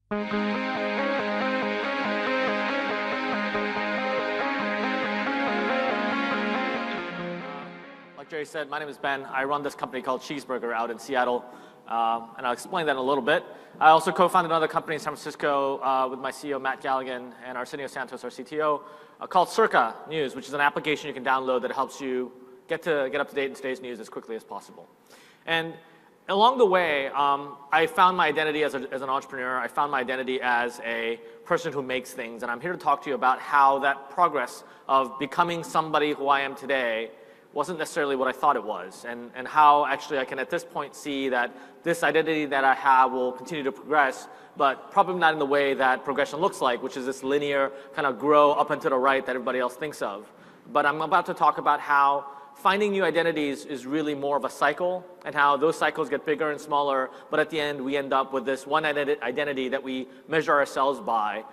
Like Jerry said, my name is Ben. I run this company called Cheezburger out in Seattle, and I'll explain that in a little bit. I also co-founded another company in San Francisco with my CEO, Matt Galligan, and Arsenio Santos, our CTO, called Circa News, which is an application you can download that helps you get up to date in today's news as quickly as possible. And along the way, I found my identity as an entrepreneur. I found my identity as a person who makes things, and I'm here to talk to you about how that progress of becoming somebody who I am today wasn't necessarily what I thought it was, and how actually I can at this point see that this identity that I have will continue to progress, but probably not in the way that progression looks like, which is this linear kind of grow up and to the right that everybody else thinks of. But I'm about to talk about how finding new identities is really more of a cycle, and how those cycles get bigger and smaller, but at the end we end up with this one identity that we measure ourselves by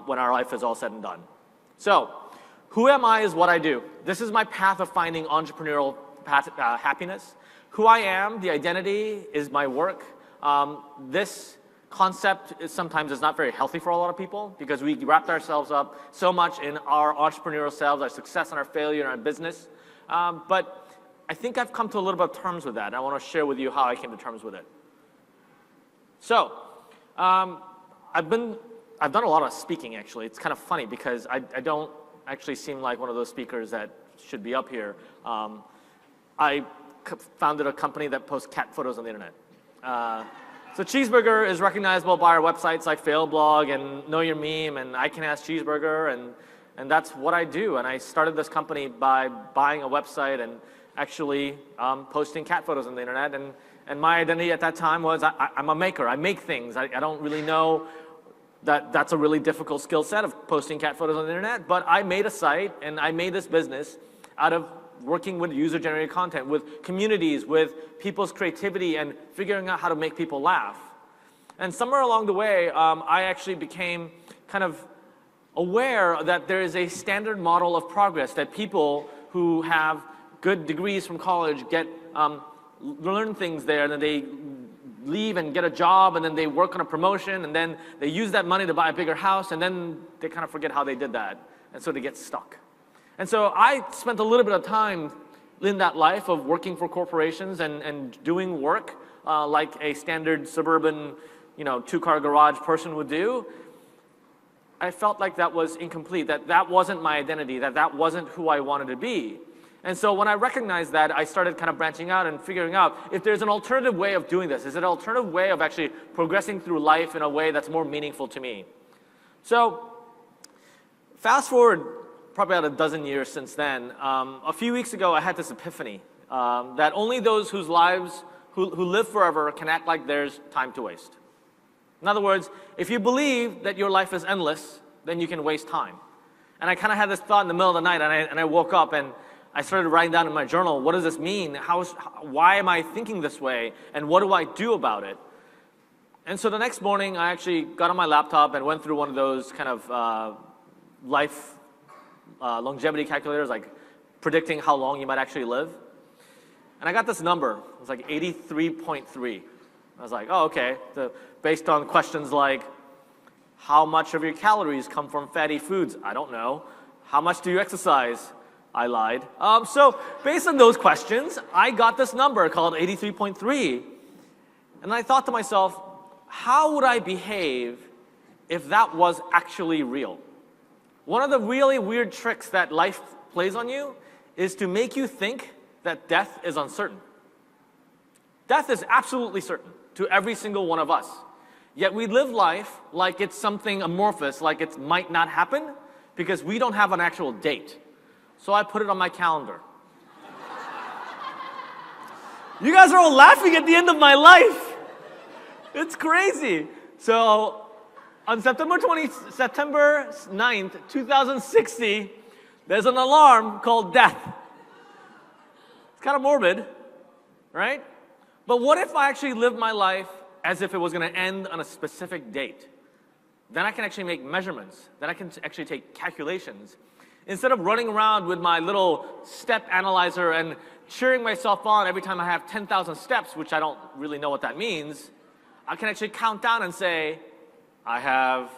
when our life is all said and done. So, who am I is what I do. This is my path of finding entrepreneurial happiness. Who I am, the identity, is my work. This concept sometimes is not very healthy for a lot of people because we wrapped ourselves up so much in our entrepreneurial selves, our success and our failure in our business. But I think I've come to a little bit of terms with that, and I want to share with you how I came to terms with it. So, I've done a lot of speaking, actually. It's kind of funny because I don't actually seem like one of those speakers that should be up here. I founded a company that posts cat photos on the internet. So Cheezburger is recognizable by our websites like Failblog and Know Your Meme and I Can Has Cheezburger, and that's what I do. And I started this company by buying a website and actually posting cat photos on the internet. And my identity at that time was I'm a maker. I make things. I don't really know that's a really difficult skill set of posting cat photos on the internet, but I made a site and I made this business out of working with user-generated content, with communities, with people's creativity, and figuring out how to make people laugh. And somewhere along the way, I actually became kind of aware that there is a standard model of progress that people who have good degrees from college learn things there, and then they leave and get a job, and then they work on a promotion, and then they use that money to buy a bigger house, and then they kind of forget how they did that, and so they get stuck. And so I spent a little bit of time in that life of working for corporations and doing work like a standard suburban, two-car garage person would do. I felt like that was incomplete, that wasn't my identity, that wasn't who I wanted to be. And so when I recognized that, I started kind of branching out and figuring out if there's an alternative way of doing this. Is it an alternative way of actually progressing through life in a way that's more meaningful to me? So fast forward probably about a dozen years since then. A few weeks ago, I had this epiphany that only those whose lives, who live forever, can act like there's time to waste. In other words, if you believe that your life is endless, then you can waste time. And I kind of had this thought in the middle of the night, and I woke up and I started writing down in my journal, what does this mean? Why am I thinking this way? And what do I do about it? And so the next morning, I actually got on my laptop and went through one of those kind of life longevity calculators, like predicting how long you might actually live. And I got this number. It was like 83.3. I was like, oh, okay. Based on questions like, how much of your calories come from fatty foods? I don't know. How much do you exercise? I lied. So based on those questions, I got this number called 83.3. And I thought to myself, how would I behave if that was actually real? One of the really weird tricks that life plays on you is to make you think that death is uncertain. Death is absolutely certain to every single one of us. Yet we live life like it's something amorphous, like it might not happen, because we don't have an actual date. So I put it on my calendar. You guys are all laughing at the end of my life. It's crazy. So on September 9th, 2060, there's an alarm called death. It's kind of morbid, right? But what if I actually lived my life as if it was going to end on a specific date? Then I can actually make measurements. Then I can actually take calculations. Instead of running around with my little step analyzer and cheering myself on every time I have 10,000 steps, which I don't really know what that means, I can actually count down and say, I have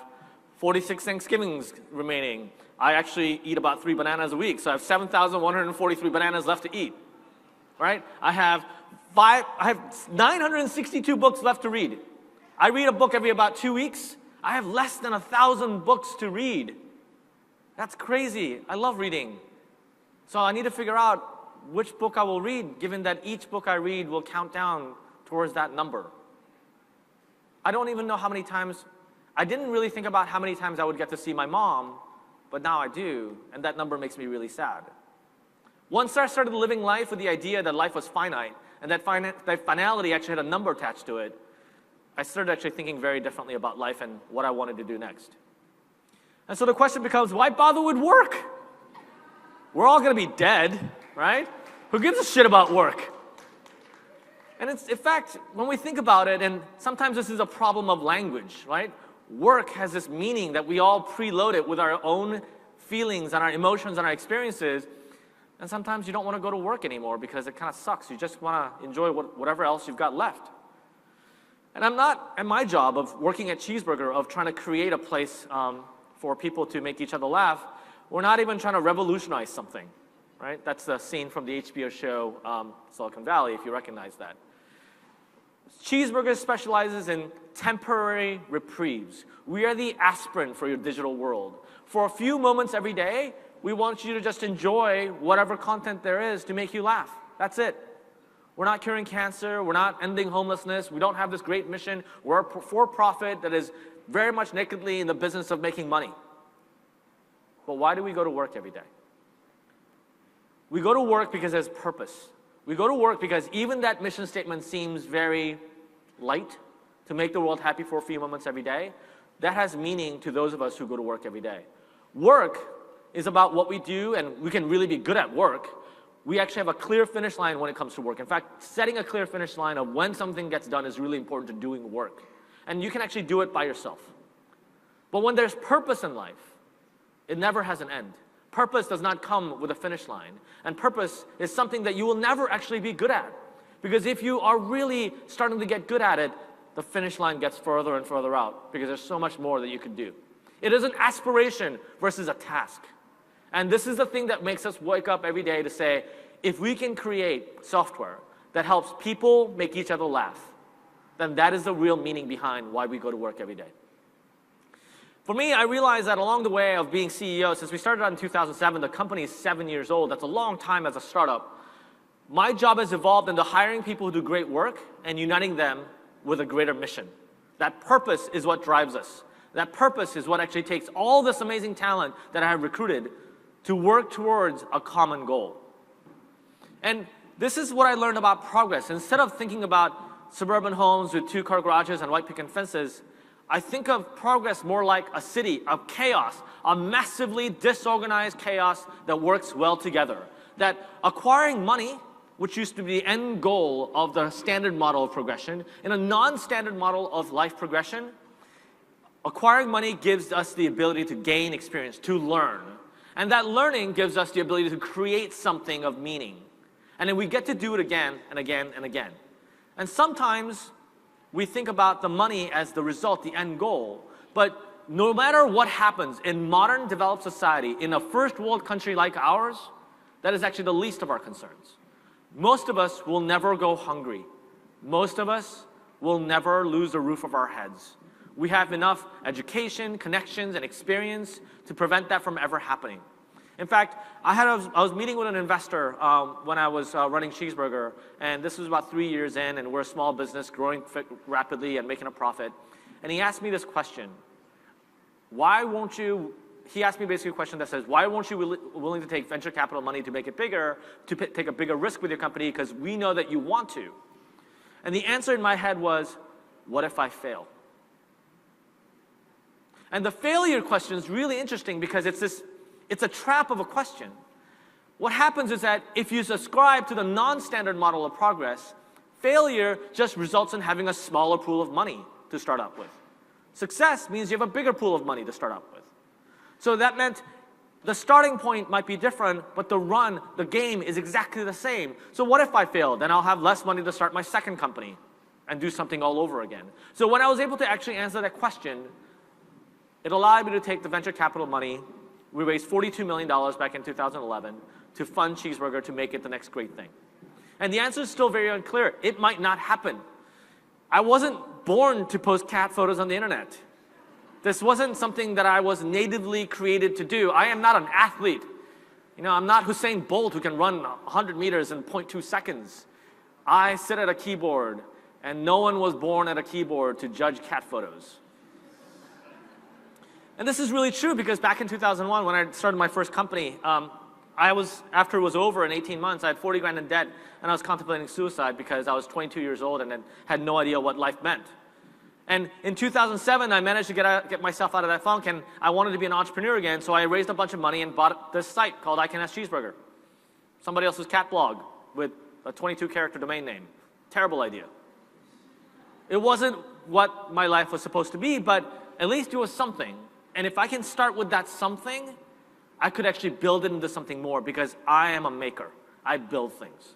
46 Thanksgivings remaining. I actually eat about 3 bananas a week, so I have 7,143 bananas left to eat, right? I have 962 books left to read. I read a book every about 2 weeks. I have less than 1,000 books to read. That's crazy. I love reading. So I need to figure out which book I will read, given that each book I read will count down towards that number. I don't even know how many times, I didn't really think about how many times I would get to see my mom, but now I do, and that number makes me really sad. Once I started living life with the idea that life was finite, and that finality actually had a number attached to it, I started actually thinking very differently about life and what I wanted to do next. And so the question becomes, why bother with work? We're all going to be dead, right? Who gives a shit about work? And it's, in fact, when we think about it, and sometimes this is a problem of language, right? Work has this meaning that we all preload it with our own feelings and our emotions and our experiences. And sometimes you don't want to go to work anymore because it kind of sucks. You just want to enjoy whatever else you've got left. And I'm not at my job of working at Cheezburger, of trying to create a place for people to make each other laugh. We're not even trying to revolutionize something, right? That's the scene from the HBO show Silicon Valley, if you recognize that. Cheezburger specializes in temporary reprieves. We are the aspirin for your digital world. For a few moments every day, we want you to just enjoy whatever content there is to make you laugh. That's it. We're not curing cancer. We're not ending homelessness. We don't have this great mission. We're a for-profit that is very much nakedly in the business of making money. But why do we go to work every day? We go to work because there's purpose. We go to work because even that mission statement seems very light, to make the world happy for a few moments every day. That has meaning to those of us who go to work every day. Work is about what we do, and we can really be good at work. We actually have a clear finish line when it comes to work. In fact, setting a clear finish line of when something gets done is really important to doing work. And you can actually do it by yourself. But when there's purpose in life, it never has an end. Purpose does not come with a finish line. And purpose is something that you will never actually be good at. Because if you are really starting to get good at it, the finish line gets further and further out because there's so much more that you can do. It is an aspiration versus a task. And this is the thing that makes us wake up every day to say, if we can create software that helps people make each other laugh, then that is the real meaning behind why we go to work every day. For me, I realized that along the way of being CEO, since we started out in 2007, the company is 7 years old. That's a long time as a startup. My job has evolved into hiring people who do great work and uniting them with a greater mission. That purpose is what drives us. That purpose is what actually takes all this amazing talent that I have recruited to work towards a common goal. And this is what I learned about progress. Instead of thinking about suburban homes with 2-car garages and white picket fences, I think of progress more like a city of chaos, a massively disorganized chaos that works well together. That acquiring money, which used to be the end goal of the standard model of progression, in a non-standard model of life progression, acquiring money gives us the ability to gain experience, to learn. And that learning gives us the ability to create something of meaning. And then we get to do it again and again and again. And sometimes we think about the money as the result, the end goal. But no matter what happens in modern developed society, in a first world country like ours, that is actually the least of our concerns. Most of us will never go hungry. Most of us will never lose the roof of our heads. We have enough education, connections, and experience to prevent that from ever happening. In fact, I was meeting with an investor when I was running Cheezburger, and this was about 3 years in, and we're a small business growing rapidly and making a profit. And he asked me this question: why won't you, he asked me basically a question that says, why won't you willing to take venture capital money to make it bigger, to take a bigger risk with your company, because we know that you want to. And the answer in my head was, what if I fail? And the failure question is really interesting because it's a trap of a question. What happens is that if you subscribe to the non-standard model of progress, failure just results in having a smaller pool of money to start up with. Success means you have a bigger pool of money to start up with. So that meant the starting point might be different, but the game is exactly the same. So what if I fail? Then I'll have less money to start my second company and do something all over again. So when I was able to actually answer that question, It allowed me to take the venture capital money. We raised $42 million back in 2011 to fund Cheezburger to make it the next great thing. And the answer is still very unclear. It might not happen. I wasn't born to post cat photos on the internet. This wasn't something that I was natively created to do. I am not an athlete. I'm not Usain Bolt who can run 100 meters in 0.2 seconds. I sit at a keyboard, and no one was born at a keyboard to judge cat photos. And this is really true because back in 2001, when I started my first company, after it was over in 18 months, I had 40 grand in debt, and I was contemplating suicide because I was 22 years old and had no idea what life meant. And in 2007, I managed to get myself out of that funk, and I wanted to be an entrepreneur again, so I raised a bunch of money and bought this site called I Can Has Cheezburger. Somebody else's cat blog with a 22-character domain name. Terrible idea. It wasn't what my life was supposed to be, but at least it was something. And if I can start with that something, I could actually build it into something more because I am a maker. I build things.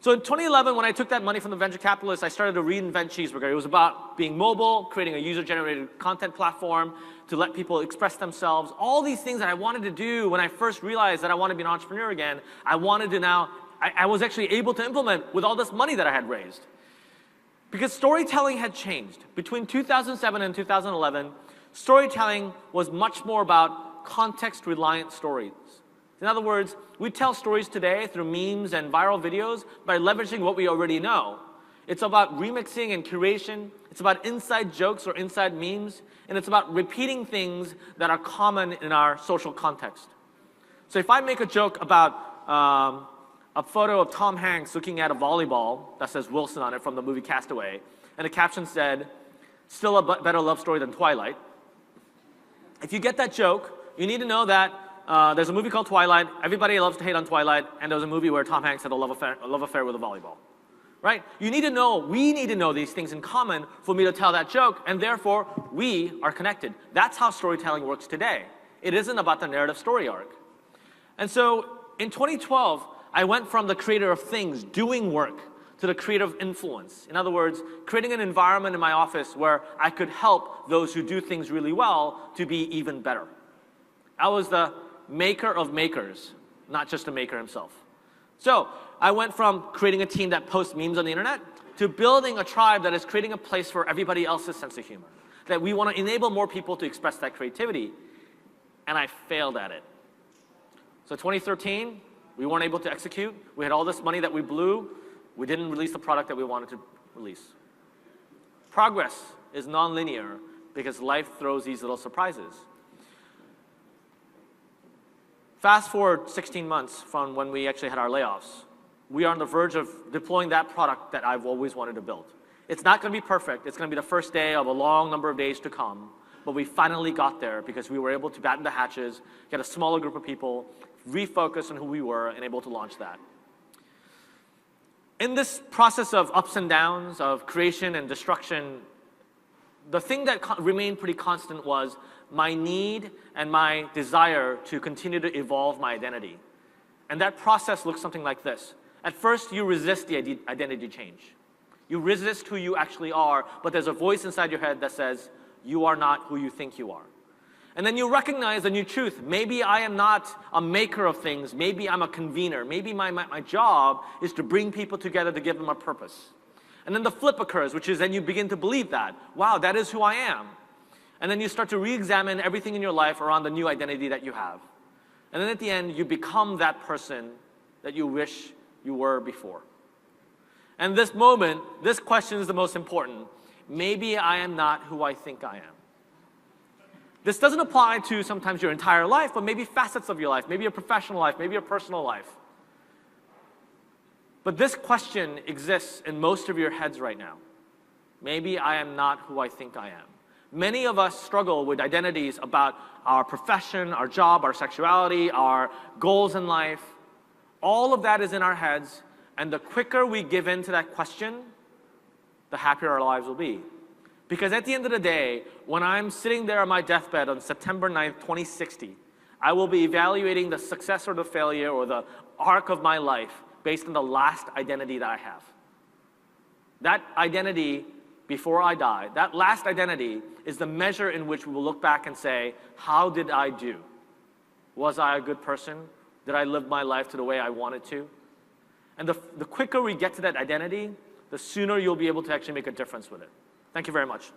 So in 2011, when I took that money from the venture capitalists, I started to reinvent Cheezburger. It was about being mobile, creating a user-generated content platform to let people express themselves. All these things that I wanted to do when I first realized that I wanted to be an entrepreneur again, I was actually able to implement with all this money that I had raised. Because storytelling had changed. Between 2007 and 2011, storytelling was much more about context-reliant stories. In other words, we tell stories today through memes and viral videos by leveraging what we already know. It's about remixing and curation. It's about inside jokes or inside memes. And it's about repeating things that are common in our social context. So if I make a joke about a photo of Tom Hanks looking at a volleyball that says Wilson on it from the movie Castaway, and the caption said, "Still a better love story than Twilight." If you get that joke, you need to know that there's a movie called Twilight. Everybody loves to hate on Twilight, and there was a movie where Tom Hanks had a love affair with a volleyball. Right? We need to know these things in common for me to tell that joke, and therefore, we are connected. That's how storytelling works today. It isn't about the narrative story arc. And so, in 2012, I went from the creator of things, doing work, to the creator of influence. In other words, creating an environment in my office where I could help those who do things really well to be even better. I was the maker of makers, not just a maker himself. So I went from creating a team that posts memes on the internet to building a tribe that is creating a place for everybody else's sense of humor. That we want to enable more people to express that creativity. And I failed at it. So 2013, we weren't able to execute. We had all this money that we blew. We didn't release the product that we wanted to release. Progress is non-linear because life throws these little surprises. Fast forward 16 months from when we actually had our layoffs. We are on the verge of deploying that product that I've always wanted to build. It's not going to be perfect. It's going to be the first day of a long number of days to come. But we finally got there because we were able to batten the hatches, get a smaller group of people, refocus on who we were, and able to launch that. In this process of ups and downs, of creation and destruction, the thing that remained pretty constant was my need and my desire to continue to evolve my identity. And that process looks something like this. At first, you resist the identity change. You resist who you actually are, but there's a voice inside your head that says, you are not who you think you are. And then you recognize a new truth. Maybe I am not a maker of things. Maybe I'm a convener. Maybe my job is to bring people together to give them a purpose. And then the flip occurs, which is then you begin to believe that. Wow, that is who I am. And then you start to re-examine everything in your life around the new identity that you have. And then at the end, you become that person that you wish you were before. And this moment, this question is the most important. Maybe I am not who I think I am. This doesn't apply to sometimes your entire life, but maybe facets of your life, maybe your professional life, maybe your personal life. But this question exists in most of your heads right now. Maybe I am not who I think I am. Many of us struggle with identities about our profession, our job, our sexuality, our goals in life. All of that is in our heads, and the quicker we give in to that question, the happier our lives will be. Because at the end of the day, when I'm sitting there on my deathbed on September 9th, 2060, I will be evaluating the success or the failure or the arc of my life based on the last identity that I have. That identity before I die, that last identity is the measure in which we will look back and say, how did I do? Was I a good person? Did I live my life to the way I wanted to? And the quicker we get to that identity, the sooner you'll be able to actually make a difference with it. Thank you very much.